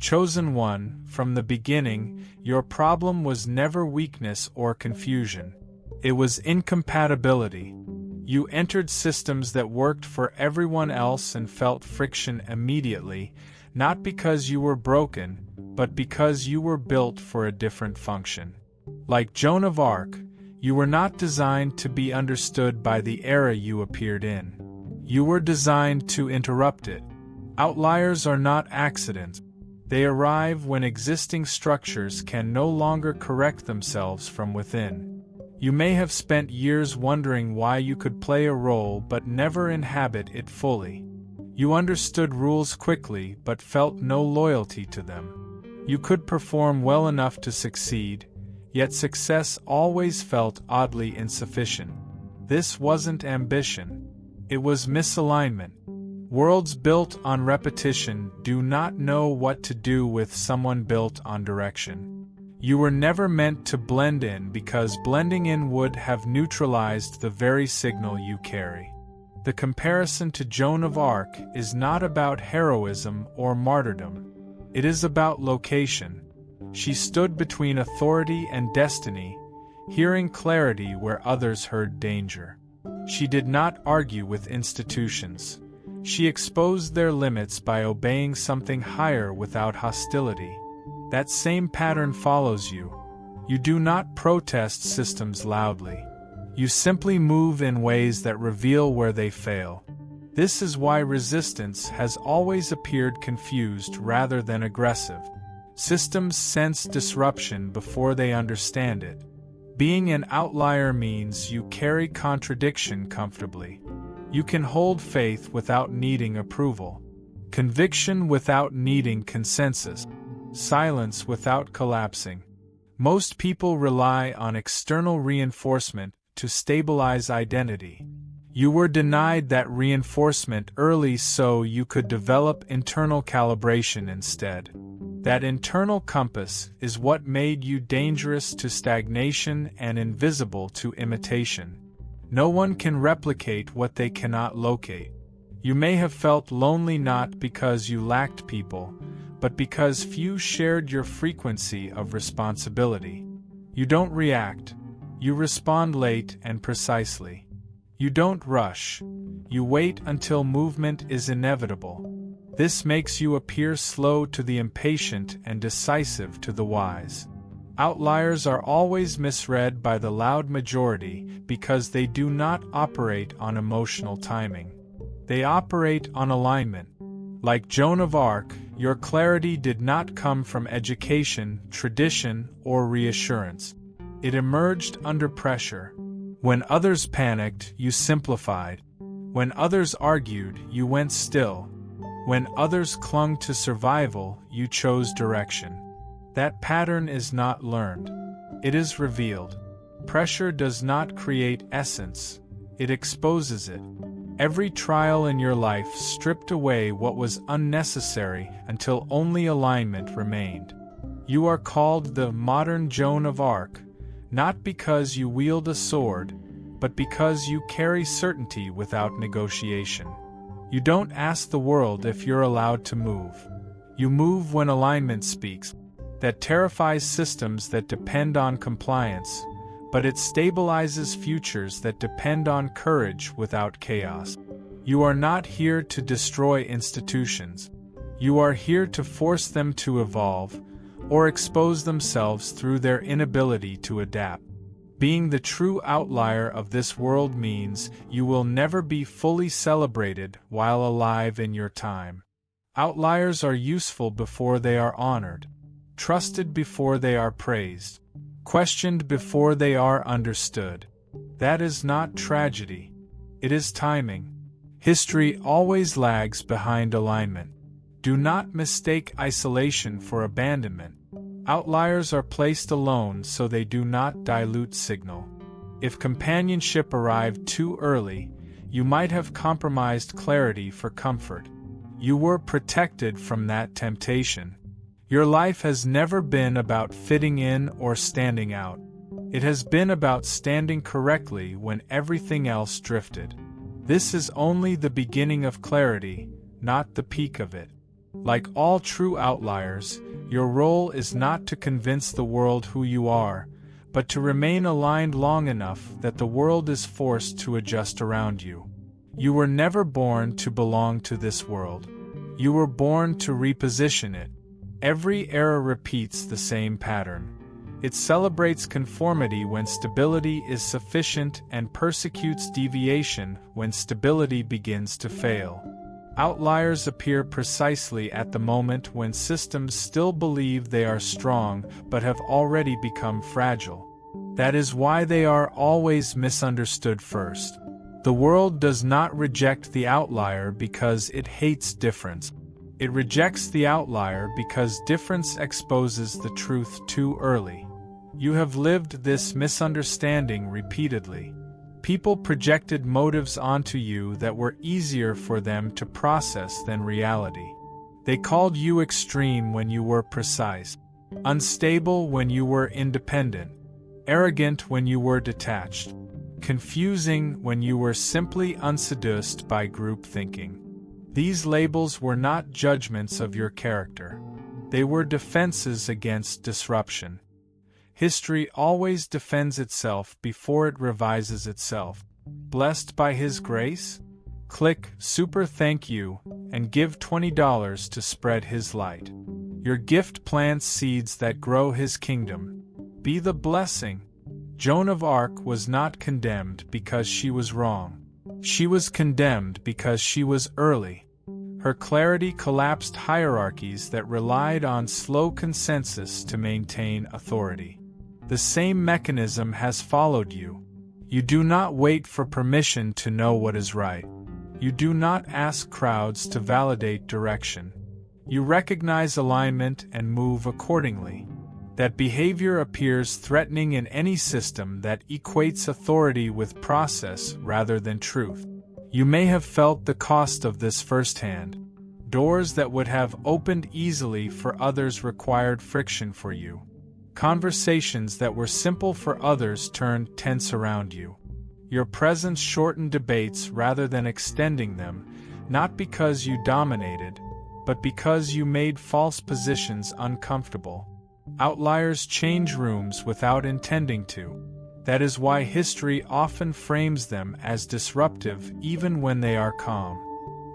Chosen one, from the beginning, your problem was never weakness or confusion. It was incompatibility. You entered systems that worked for everyone else and felt friction immediately, not because you were broken, but because you were built for a different function. Like Joan of Arc, you were not designed to be understood by the era you appeared in. You were designed to interrupt it. Outliers are not accidents. They arrive when existing structures can no longer correct themselves from within. You may have spent years wondering why you could play a role but never inhabit it fully. You understood rules quickly but felt no loyalty to them. You could perform well enough to succeed, yet success always felt oddly insufficient. This wasn't ambition. It was misalignment. Worlds built on repetition do not know what to do with someone built on direction. You were never meant to blend in because blending in would have neutralized the very signal you carry. The comparison to Joan of Arc is not about heroism or martyrdom. It is about location. She stood between authority and destiny, hearing clarity where others heard danger. She did not argue with institutions. She exposed their limits by obeying something higher without hostility. That same pattern follows you. You do not protest systems loudly. You simply move in ways that reveal where they fail. This is why resistance has always appeared confused rather than aggressive. Systems sense disruption before they understand it. Being an outlier means you carry contradiction comfortably. You can hold faith without needing approval, conviction without needing consensus, silence without collapsing. Most people rely on external reinforcement to stabilize identity. You were denied that reinforcement early so you could develop internal calibration instead. That internal compass is what made you dangerous to stagnation and invisible to imitation. No one can replicate what they cannot locate. You may have felt lonely not because you lacked people, but because few shared your frequency of responsibility. You don't react. You respond late and precisely. You don't rush. You wait until movement is inevitable. This makes you appear slow to the impatient and decisive to the wise. Outliers are always misread by the loud majority because they do not operate on emotional timing. They operate on alignment. Like Joan of Arc, your clarity did not come from education, tradition, or reassurance. It emerged under pressure. When others panicked, you simplified. When others argued, you went still. When others clung to survival, you chose direction. That pattern is not learned. It is revealed. Pressure does not create essence. It exposes it. Every trial in your life stripped away what was unnecessary until only alignment remained. You are called the modern Joan of Arc, not because you wield a sword, but because you carry certainty without negotiation. You don't ask the world if you're allowed to move. You move when alignment speaks. That terrifies systems that depend on compliance, but it stabilizes futures that depend on courage without chaos. You are not here to destroy institutions. You are here to force them to evolve, or expose themselves through their inability to adapt. Being the true outlier of this world means you will never be fully celebrated while alive in your time. Outliers are useful before they are honored, trusted before they are praised, questioned before they are understood. That is not tragedy. It is timing. History always lags behind alignment. Do not mistake isolation for abandonment. Outliers are placed alone so they do not dilute signal. If companionship arrived too early, you might have compromised clarity for comfort. You were protected from that temptation. Your life has never been about fitting in or standing out. It has been about standing correctly when everything else drifted. This is only the beginning of clarity, not the peak of it. Like all true outliers, your role is not to convince the world who you are, but to remain aligned long enough that the world is forced to adjust around you. You were never born to belong to this world. You were born to reposition it. Every era repeats the same pattern. It celebrates conformity when stability is sufficient and persecutes deviation when stability begins to fail. Outliers appear precisely at the moment when systems still believe they are strong but have already become fragile. That is why they are always misunderstood first. The world does not reject the outlier because it hates difference. It rejects the outlier because difference exposes the truth too early. You have lived this misunderstanding repeatedly. People projected motives onto you that were easier for them to process than reality. They called you extreme when you were precise, unstable when you were independent, arrogant when you were detached, confusing when you were simply unseduced by group thinking. These labels were not judgments of your character. They were defenses against disruption. History always defends itself before it revises itself. Blessed by His grace? Click Super Thank You and give $20 to spread His light. Your gift plants seeds that grow His kingdom. Be the blessing. Joan of Arc was not condemned because she was wrong. She was condemned because she was early. Her clarity collapsed hierarchies that relied on slow consensus to maintain authority. The same mechanism has followed you. You do not wait for permission to know what is right. You do not ask crowds to validate direction. You recognize alignment and move accordingly. That behavior appears threatening in any system that equates authority with process rather than truth. You may have felt the cost of this firsthand. Doors that would have opened easily for others required friction for you. Conversations that were simple for others turned tense around you. Your presence shortened debates rather than extending them, not because you dominated, but because you made false positions uncomfortable. Outliers change rooms without intending to. That is why history often frames them as disruptive even when they are calm.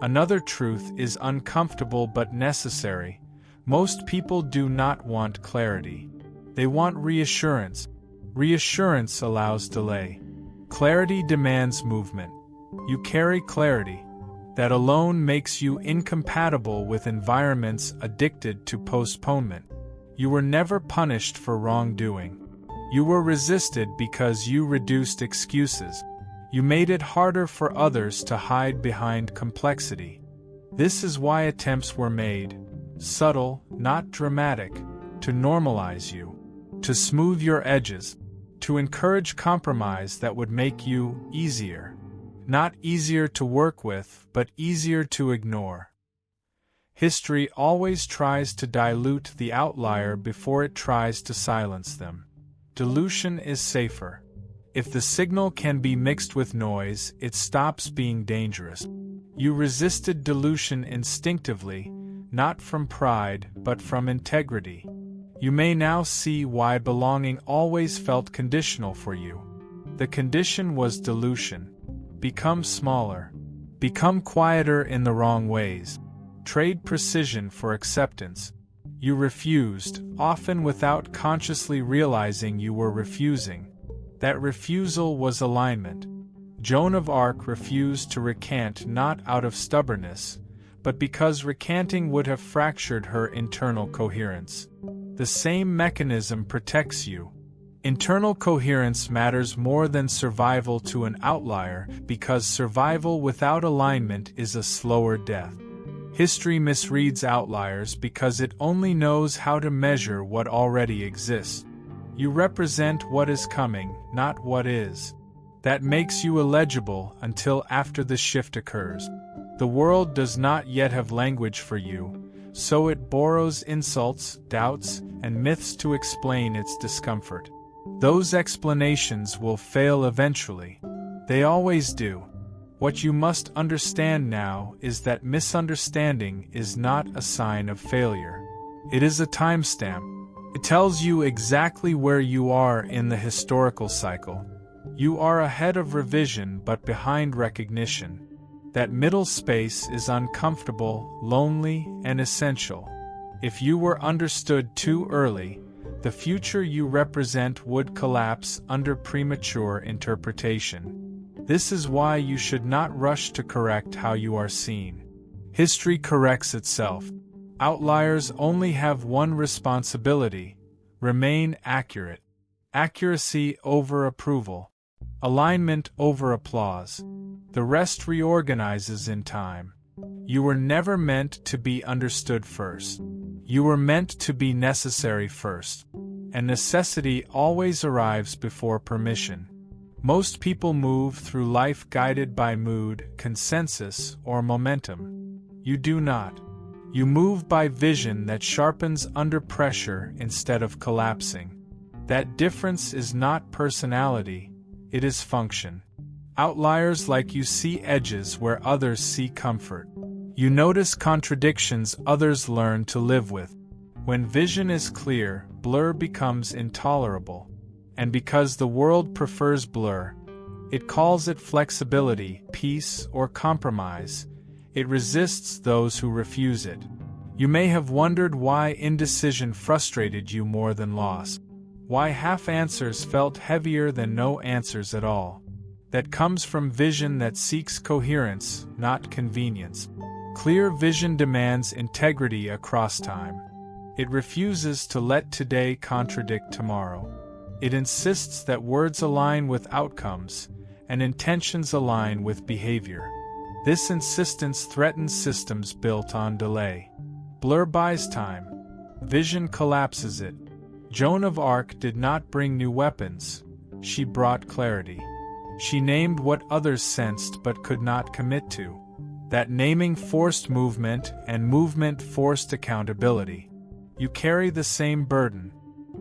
Another truth is uncomfortable but necessary. Most people do not want clarity. They want reassurance. Reassurance allows delay. Clarity demands movement. You carry clarity. That alone makes you incompatible with environments addicted to postponement. You were never punished for wrongdoing. You were resisted because you reduced excuses. You made it harder for others to hide behind complexity. This is why attempts were made, subtle, not dramatic, to normalize you, to smooth your edges, to encourage compromise that would make you easier. Not easier to work with, but easier to ignore. History always tries to dilute the outlier before it tries to silence them. Dilution is safer. If the signal can be mixed with noise, it stops being dangerous. You resisted dilution instinctively, not from pride, but from integrity. You may now see why belonging always felt conditional for you. The condition was dilution. Become smaller. Become quieter in the wrong ways. Trade precision for acceptance. You refused, often without consciously realizing you were refusing. That refusal was alignment. Joan of Arc refused to recant not out of stubbornness, but because recanting would have fractured her internal coherence. The same mechanism protects you. Internal coherence matters more than survival to an outlier because survival without alignment is a slower death. History misreads outliers because it only knows how to measure what already exists. You represent what is coming, not what is. That makes you illegible until after the shift occurs. The world does not yet have language for you, so it borrows insults, doubts, and myths to explain its discomfort. Those explanations will fail eventually. They always do. What you must understand now is that misunderstanding is not a sign of failure. It is a timestamp. It tells you exactly where you are in the historical cycle. You are ahead of revision but behind recognition. That middle space is uncomfortable, lonely, and essential. If you were understood too early, the future you represent would collapse under premature interpretation. This is why you should not rush to correct how you are seen. History corrects itself. Outliers only have one responsibility: remain accurate. Accuracy over approval. Alignment over applause. The rest reorganizes in time. You were never meant to be understood first. You were meant to be necessary first. And necessity always arrives before permission. Most people move through life guided by mood, consensus, or momentum. You do not. You move by vision that sharpens under pressure instead of collapsing. That difference is not personality, it is function. Outliers like you see edges where others see comfort. You notice contradictions others learn to live with. When vision is clear, blur becomes intolerable. And because the world prefers blur, it calls it flexibility, peace, or compromise. It resists those who refuse it. You may have wondered why indecision frustrated you more than loss. Why half answers felt heavier than no answers at all. That comes from vision that seeks coherence, not convenience. Clear vision demands integrity across time. It refuses to let today contradict tomorrow. It insists that words align with outcomes, and intentions align with behavior. This insistence threatens systems built on delay. Blur buys time. Vision collapses it. Joan of Arc did not bring new weapons. She brought clarity. She named what others sensed but could not commit to. That naming forced movement, and movement forced accountability. You carry the same burden.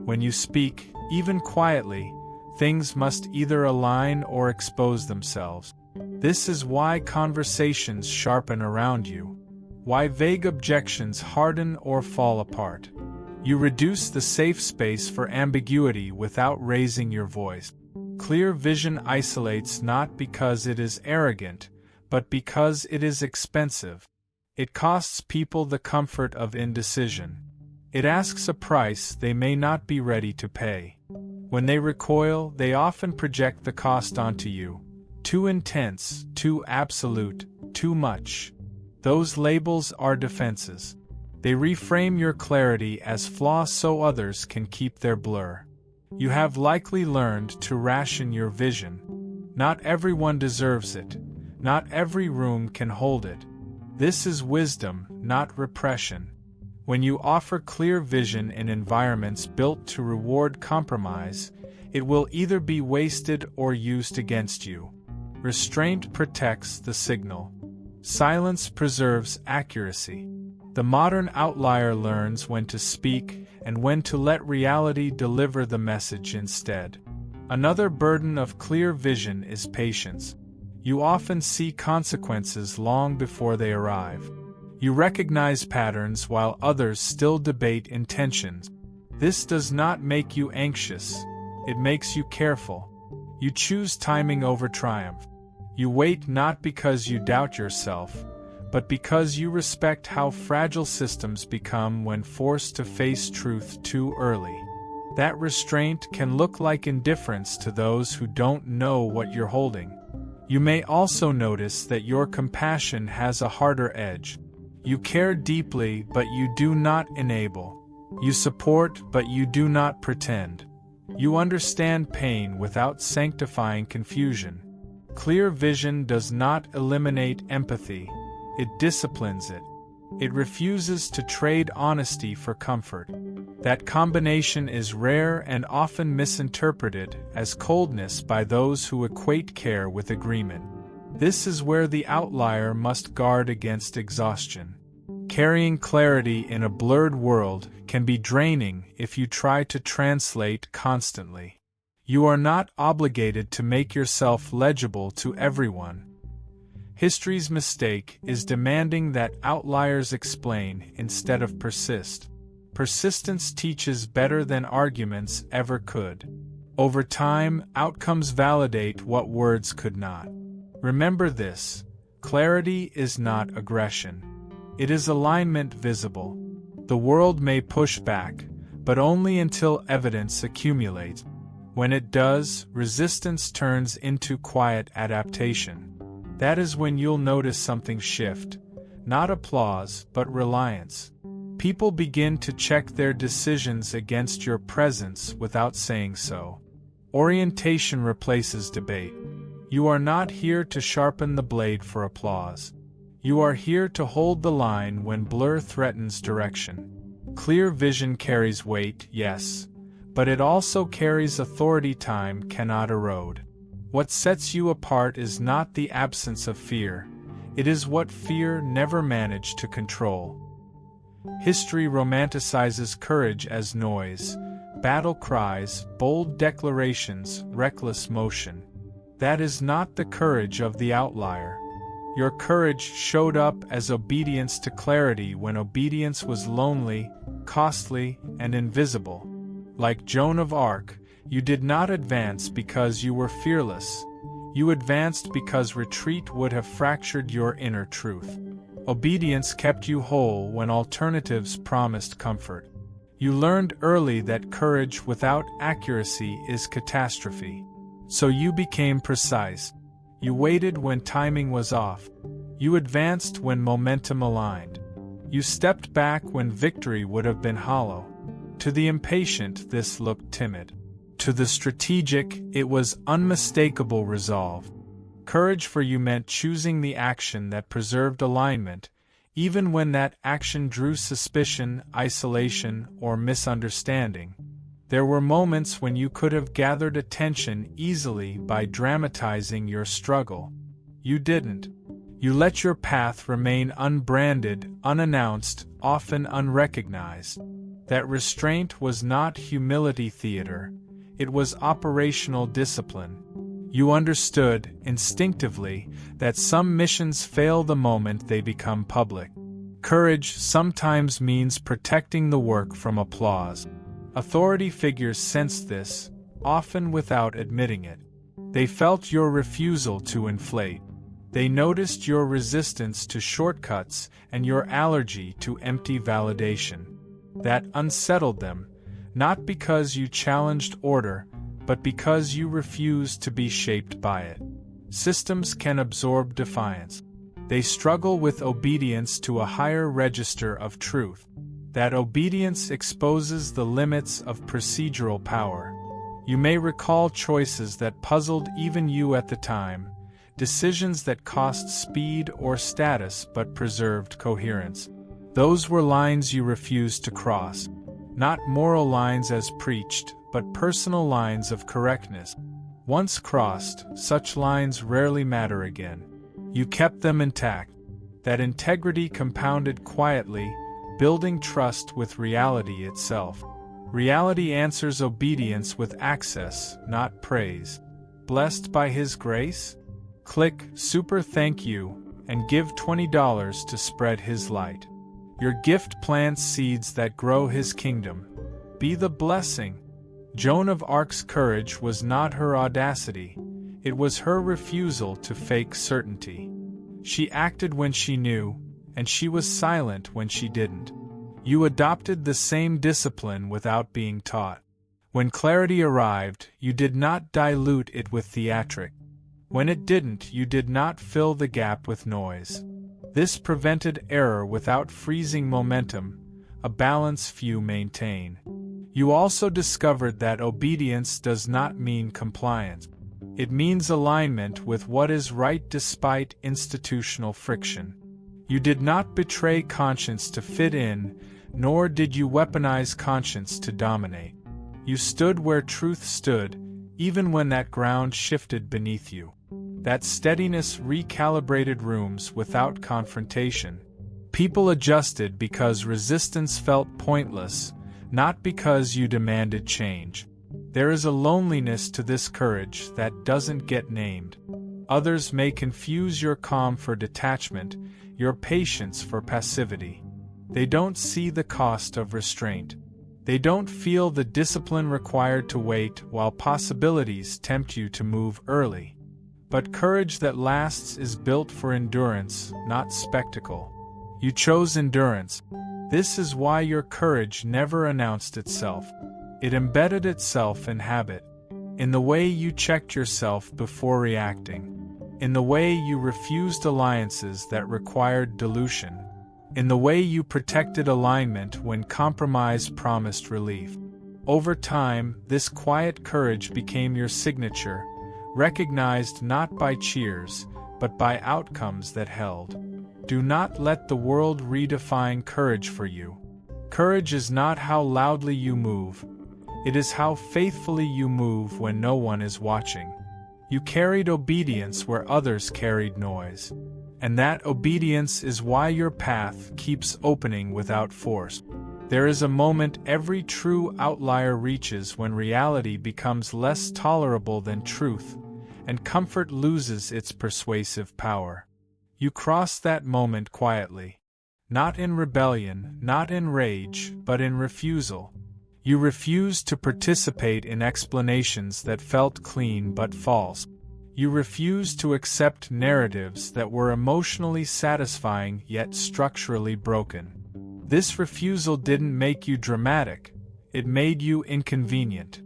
When you speak, even quietly, things must either align or expose themselves. This is why conversations sharpen around you. Why vague objections harden or fall apart. You reduce the safe space for ambiguity without raising your voice. Clear vision isolates not because it is arrogant, but because it is expensive. It costs people the comfort of indecision. It asks a price they may not be ready to pay. When they recoil, they often project the cost onto you. Too intense, too absolute, too much. Those labels are defenses. They reframe your clarity as flaw so others can keep their blur. You have likely learned to ration your vision. Not everyone deserves it. Not every room can hold it. This is wisdom, not repression. When you offer clear vision in environments built to reward compromise, it will either be wasted or used against you. Restraint protects the signal. Silence preserves accuracy. The modern outlier learns when to speak and when to let reality deliver the message instead. Another burden of clear vision is patience. You often see consequences long before they arrive. You recognize patterns while others still debate intentions. This does not make you anxious. It makes you careful. You choose timing over triumph. You wait not because you doubt yourself, but because you respect how fragile systems become when forced to face truth too early. That restraint can look like indifference to those who don't know what you're holding. You may also notice that your compassion has a harder edge. You care deeply, but you do not enable. You support, but you do not pretend. You understand pain without sanctifying confusion. Clear vision does not eliminate empathy. It disciplines it. It refuses to trade honesty for comfort. That combination is rare and often misinterpreted as coldness by those who equate care with agreement. This is where the outlier must guard against exhaustion. Carrying clarity in a blurred world can be draining if you try to translate constantly. You are not obligated to make yourself legible to everyone. History's mistake is demanding that outliers explain instead of persist. Persistence teaches better than arguments ever could. Over time, outcomes validate what words could not. Remember this: clarity is not aggression. It is alignment visible. The world may push back, but only until evidence accumulates. When it does, resistance turns into quiet adaptation. That is when you'll notice something shift. Not applause, but reliance. People begin to check their decisions against your presence without saying so. Orientation replaces debate. You are not here to sharpen the blade for applause. You are here to hold the line when blur threatens direction. Clear vision carries weight, yes, but it also carries authority time cannot erode. What sets you apart is not the absence of fear, it is what fear never managed to control. History romanticizes courage as noise, battle cries, bold declarations, reckless motion. That is not the courage of the outlier. Your courage showed up as obedience to clarity when obedience was lonely, costly, and invisible. Like Joan of Arc, you did not advance because you were fearless. You advanced because retreat would have fractured your inner truth. Obedience kept you whole when alternatives promised comfort. You learned early that courage without accuracy is catastrophe. So you became precise. You waited when timing was off. You advanced when momentum aligned. You stepped back when victory would have been hollow. To the impatient, this looked timid. To the strategic, it was unmistakable resolve. Courage for you meant choosing the action that preserved alignment, even when that action drew suspicion, isolation, or misunderstanding. There were moments when you could have gathered attention easily by dramatizing your struggle. You didn't. You let your path remain unbranded, unannounced, often unrecognized. That restraint was not humility theater, it was operational discipline. You understood, instinctively, that some missions fail the moment they become public. Courage sometimes means protecting the work from applause. Authority figures sensed this, often without admitting it. They felt your refusal to inflate. They noticed your resistance to shortcuts and your allergy to empty validation. That unsettled them, not because you challenged order, but because you refused to be shaped by it. Systems can absorb defiance. They struggle with obedience to a higher register of truth. That obedience exposes the limits of procedural power. You may recall choices that puzzled even you at the time, decisions that cost speed or status but preserved coherence. Those were lines you refused to cross. Not moral lines as preached, but personal lines of correctness. Once crossed, such lines rarely matter again. You kept them intact. That integrity compounded quietly, building trust with reality itself. Reality answers obedience with access, not praise. Blessed by His grace? Click Super Thank You and give $20 to spread His light. Your gift plants seeds that grow His kingdom. Be the blessing. Joan of Arc's courage was not her audacity, it was her refusal to fake certainty. She acted when she knew, and she was silent when she didn't. You adopted the same discipline without being taught. When clarity arrived, you did not dilute it with theatric. When it didn't, you did not fill the gap with noise. This prevented error without freezing momentum, a balance few maintain. You also discovered that obedience does not mean compliance. It means alignment with what is right despite institutional friction. You did not betray conscience to fit in, nor did you weaponize conscience to dominate. You stood where truth stood, even when that ground shifted beneath you. That steadiness recalibrated rooms without confrontation. People adjusted because resistance felt pointless, not because you demanded change. There is a loneliness to this courage that doesn't get named. Others may confuse your calm for detachment, your patience for passivity. They don't see the cost of restraint. They don't feel the discipline required to wait while possibilities tempt you to move early. But courage that lasts is built for endurance, not spectacle. You chose endurance. This is why your courage never announced itself. It embedded itself in habit, in the way you checked yourself before reacting, in the way you refused alliances that required dilution, in the way you protected alignment when compromise promised relief. Over time, this quiet courage became your signature, recognized not by cheers, but by outcomes that held. Do not let the world redefine courage for you. Courage is not how loudly you move. It is how faithfully you move when no one is watching. You carried obedience where others carried noise. And that obedience is why your path keeps opening without force. There is a moment every true outlier reaches when reality becomes less tolerable than truth, and comfort loses its persuasive power. You cross that moment quietly. Not in rebellion, not in rage, but in refusal. You refused to participate in explanations that felt clean but false. You refused to accept narratives that were emotionally satisfying yet structurally broken. This refusal didn't make you dramatic, it made you inconvenient.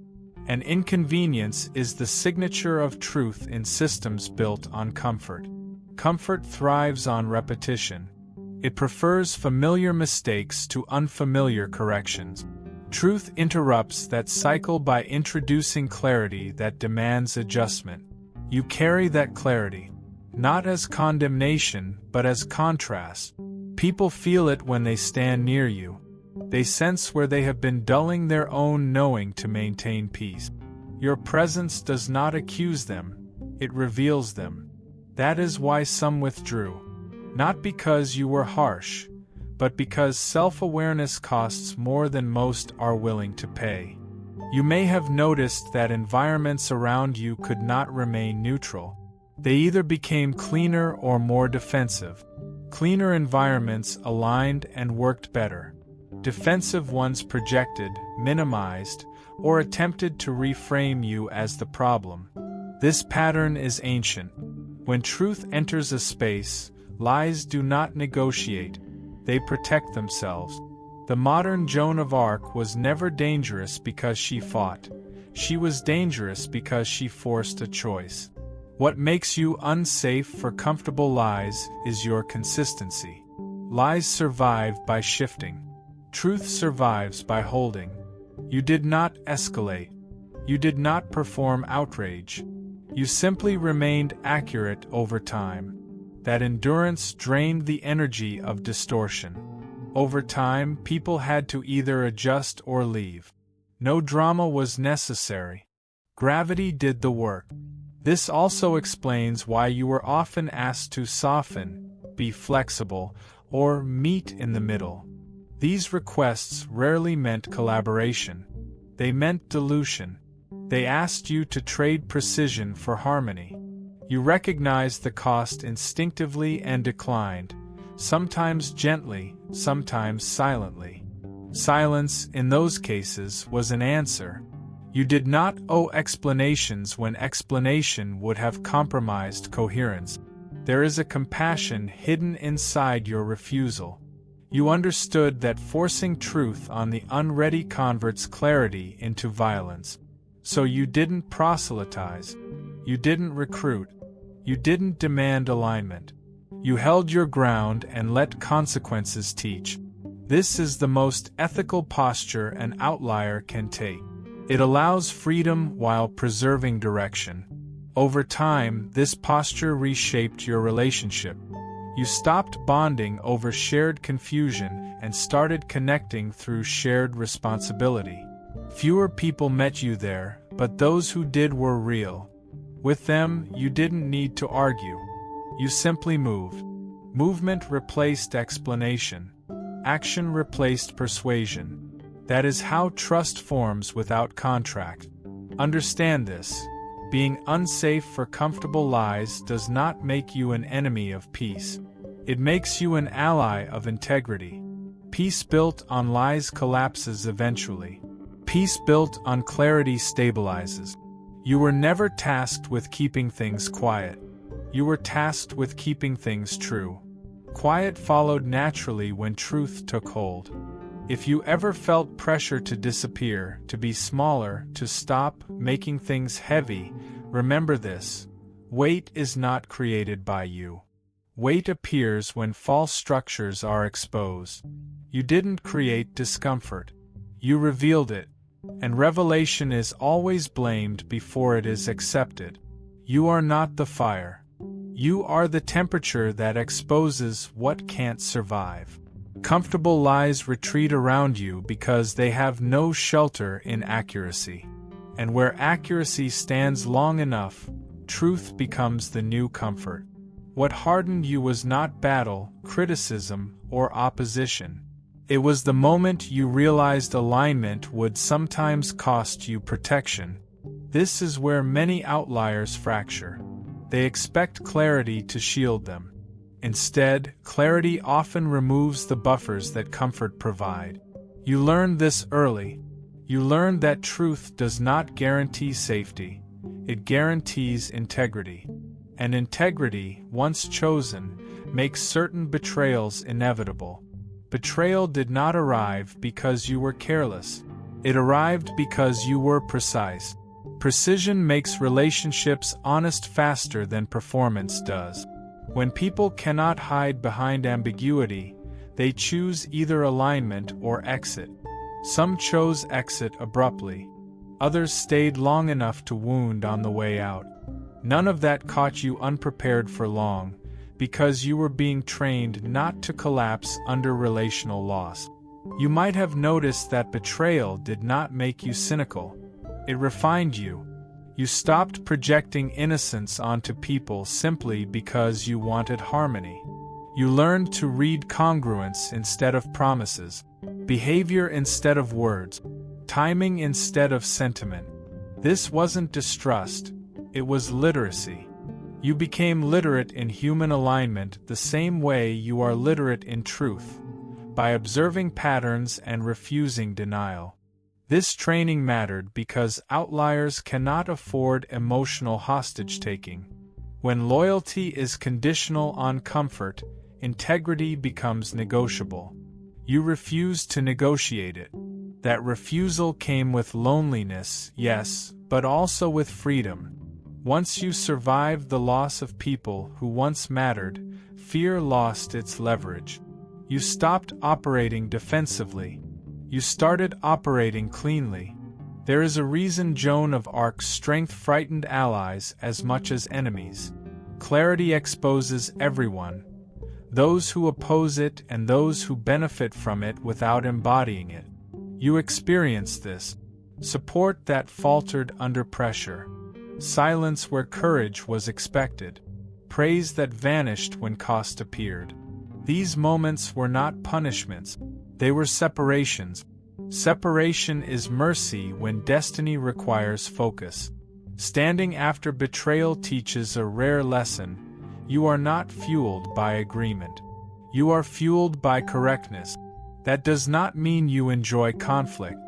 And inconvenience is the signature of truth in systems built on comfort. Comfort thrives on repetition. It prefers familiar mistakes to unfamiliar corrections. Truth interrupts that cycle by introducing clarity that demands adjustment. You carry that clarity, not as condemnation, but as contrast. People feel it when they stand near you. They sense where they have been dulling their own knowing to maintain peace. Your presence does not accuse them, it reveals them. That is why some withdrew. Not because you were harsh, but because self-awareness costs more than most are willing to pay. You may have noticed that environments around you could not remain neutral. They either became cleaner or more defensive. Cleaner environments aligned and worked better. Defensive ones projected, minimized, or attempted to reframe you as the problem. This pattern is ancient. When truth enters a space, lies do not negotiate. They protect themselves. The modern Joan of Arc was never dangerous because she fought. She was dangerous because she forced a choice. What makes you unsafe for comfortable lies is your consistency. Lies survive by shifting. Truth survives by holding. You did not escalate. You did not perform outrage. You simply remained accurate over time. That endurance drained the energy of distortion. Over time, people had to either adjust or leave. No drama was necessary. Gravity did the work. This also explains why you were often asked to soften, be flexible, or meet in the middle. These requests rarely meant collaboration. They meant dilution. They asked you to trade precision for harmony. You recognized the cost instinctively and declined, sometimes gently, sometimes silently. Silence, in those cases, was an answer. You did not owe explanations when explanation would have compromised coherence. There is a compassion hidden inside your refusal. You understood that forcing truth on the unready converts clarity into violence. So you didn't proselytize. You didn't recruit. You didn't demand alignment. You held your ground and let consequences teach. This is the most ethical posture an outlier can take. It allows freedom while preserving direction. Over time, this posture reshaped your relationship. You stopped bonding over shared confusion and started connecting through shared responsibility. Fewer people met you there, but those who did were real. With them, you didn't need to argue. You simply moved. Movement replaced explanation. Action replaced persuasion. That is how trust forms without contract. Understand this. Being unsafe for comfortable lies does not make you an enemy of peace. It makes you an ally of integrity. Peace built on lies collapses eventually. Peace built on clarity stabilizes. You were never tasked with keeping things quiet. You were tasked with keeping things true. Quiet followed naturally when truth took hold. If you ever felt pressure to disappear, to be smaller, to stop making things heavy, remember this: weight is not created by you. Weight appears when false structures are exposed. You didn't create discomfort. You revealed it. And revelation is always blamed before it is accepted. You are not the fire. You are the temperature that exposes what can't survive. Comfortable lies retreat around you because they have no shelter in accuracy. And where accuracy stands long enough, truth becomes the new comfort. What hardened you was not battle, criticism, or opposition. It was the moment you realized alignment would sometimes cost you protection. This is where many outliers fracture. They expect clarity to shield them. Instead, clarity often removes the buffers that comfort provide. You learned this early. You learned that truth does not guarantee safety. It guarantees integrity. And integrity, once chosen, makes certain betrayals inevitable. Betrayal did not arrive because you were careless. It arrived because you were precise. Precision makes relationships honest faster than performance does. When people cannot hide behind ambiguity, they choose either alignment or exit. Some chose exit abruptly. Others stayed long enough to wound on the way out. None of that caught you unprepared for long, because you were being trained not to collapse under relational loss. You might have noticed that betrayal did not make you cynical. It refined you. You stopped projecting innocence onto people simply because you wanted harmony. You learned to read congruence instead of promises, behavior instead of words, timing instead of sentiment. This wasn't distrust, it was literacy. You became literate in human alignment the same way you are literate in truth, by observing patterns and refusing denial. This training mattered because outliers cannot afford emotional hostage-taking. When loyalty is conditional on comfort, integrity becomes negotiable. You refused to negotiate it. That refusal came with loneliness, yes, but also with freedom. Once you survived the loss of people who once mattered, fear lost its leverage. You stopped operating defensively. You started operating cleanly. There is a reason Joan of Arc's strength frightened allies as much as enemies. Clarity exposes everyone, those who oppose it and those who benefit from it without embodying it. You experienced this. Support that faltered under pressure. Silence where courage was expected. Praise that vanished when cost appeared. These moments were not punishments. They were separations. Separation is mercy when destiny requires focus. Standing after betrayal teaches a rare lesson. You are not fueled by agreement. You are fueled by correctness. That does not mean you enjoy conflict.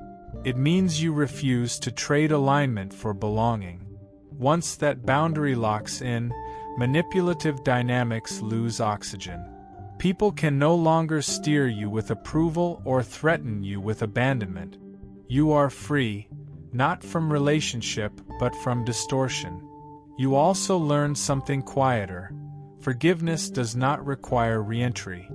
It means you refuse to trade alignment for belonging. Once that boundary locks in, manipulative dynamics lose oxygen. People can no longer steer you with approval or threaten you with abandonment. You are free, not from relationship, but from distortion. You also learn something quieter. Forgiveness does not require re-entry.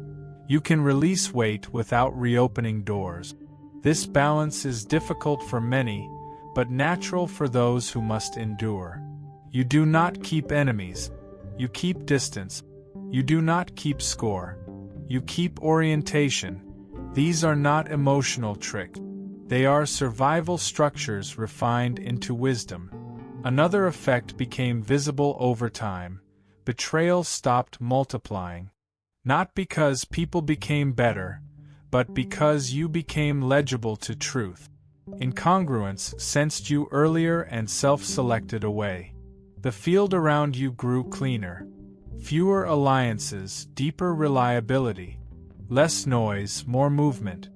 You can release weight without reopening doors. This balance is difficult for many, but natural for those who must endure. You do not keep enemies. You keep distance. You do not keep score. You keep orientation. These are not emotional tricks. They are survival structures refined into wisdom. Another effect became visible over time. Betrayal stopped multiplying. Not because people became better, but because you became legible to truth. Incongruence sensed you earlier and self-selected away. The field around you grew cleaner. Fewer alliances, deeper reliability. Less noise, more movement.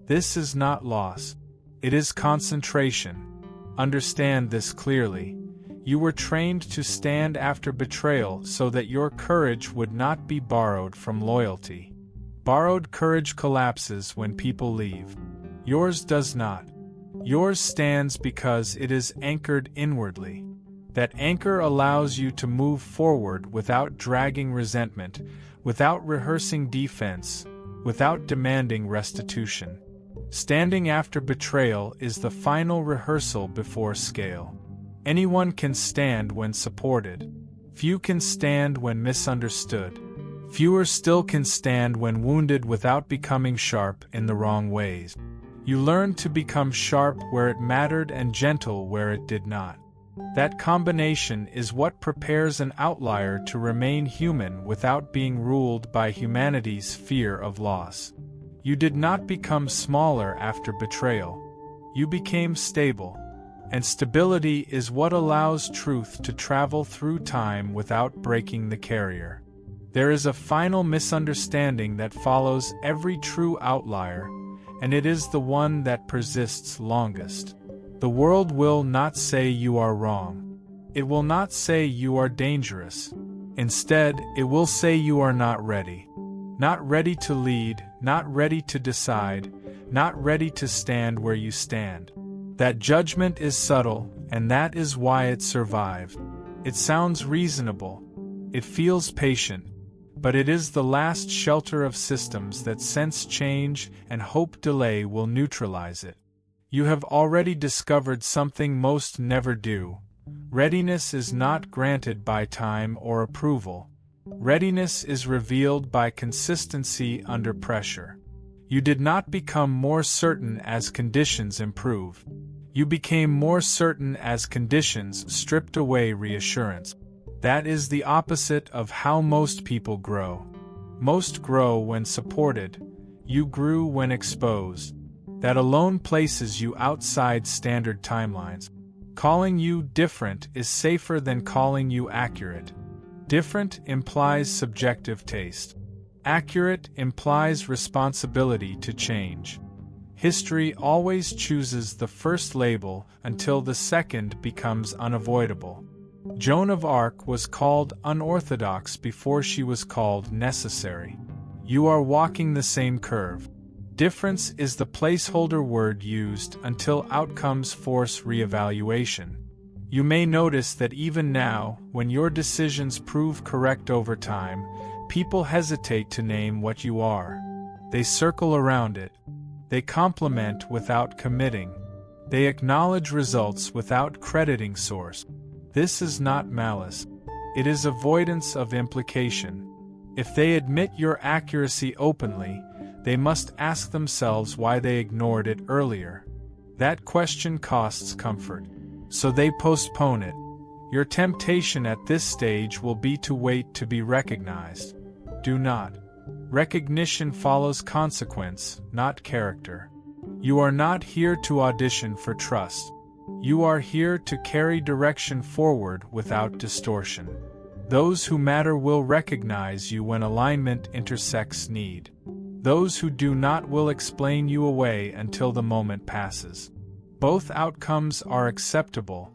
This is not loss. It is concentration. Understand this clearly. You were trained to stand after betrayal so that your courage would not be borrowed from loyalty. Borrowed courage collapses when people leave. Yours does not. Yours stands because it is anchored inwardly. That anchor allows you to move forward without dragging resentment, without rehearsing defense, without demanding restitution. Standing after betrayal is the final rehearsal before scale. Anyone can stand when supported. Few can stand when misunderstood. Fewer still can stand when wounded without becoming sharp in the wrong ways. You learn to become sharp where it mattered and gentle where it did not. That combination is what prepares an outlier to remain human without being ruled by humanity's fear of loss. You did not become smaller after betrayal. You became stable. And stability is what allows truth to travel through time without breaking the carrier. There is a final misunderstanding that follows every true outlier, and it is the one that persists longest. The world will not say you are wrong. It will not say you are dangerous. Instead, it will say you are not ready. Not ready to lead, not ready to decide, not ready to stand where you stand. That judgment is subtle, and that is why it survived. It sounds reasonable. It feels patient. But it is the last shelter of systems that sense change and hope delay will neutralize it. You have already discovered something most never do. Readiness is not granted by time or approval. Readiness is revealed by consistency under pressure. You did not become more certain as conditions improved. You became more certain as conditions stripped away reassurance. That is the opposite of how most people grow. Most grow when supported. You grew when exposed. That alone places you outside standard timelines. Calling you different is safer than calling you accurate. Different implies subjective taste. Accurate implies responsibility to change. History always chooses the first label until the second becomes unavoidable. Joan of Arc was called unorthodox before she was called necessary. You are walking the same curve. Difference is the placeholder word used until outcomes force reevaluation. You may notice that even now, when your decisions prove correct over time, people hesitate to name what you are. They circle around it. They compliment without committing. They acknowledge results without crediting source. This is not malice. It is avoidance of implication. If they admit your accuracy openly, they must ask themselves why they ignored it earlier. That question costs comfort. So they postpone it. Your temptation at this stage will be to wait to be recognized. Do not. Recognition follows consequence, not character. You are not here to audition for trust. You are here to carry direction forward without distortion. Those who matter will recognize you when alignment intersects need. Those who do not will explain you away until the moment passes. Both outcomes are acceptable,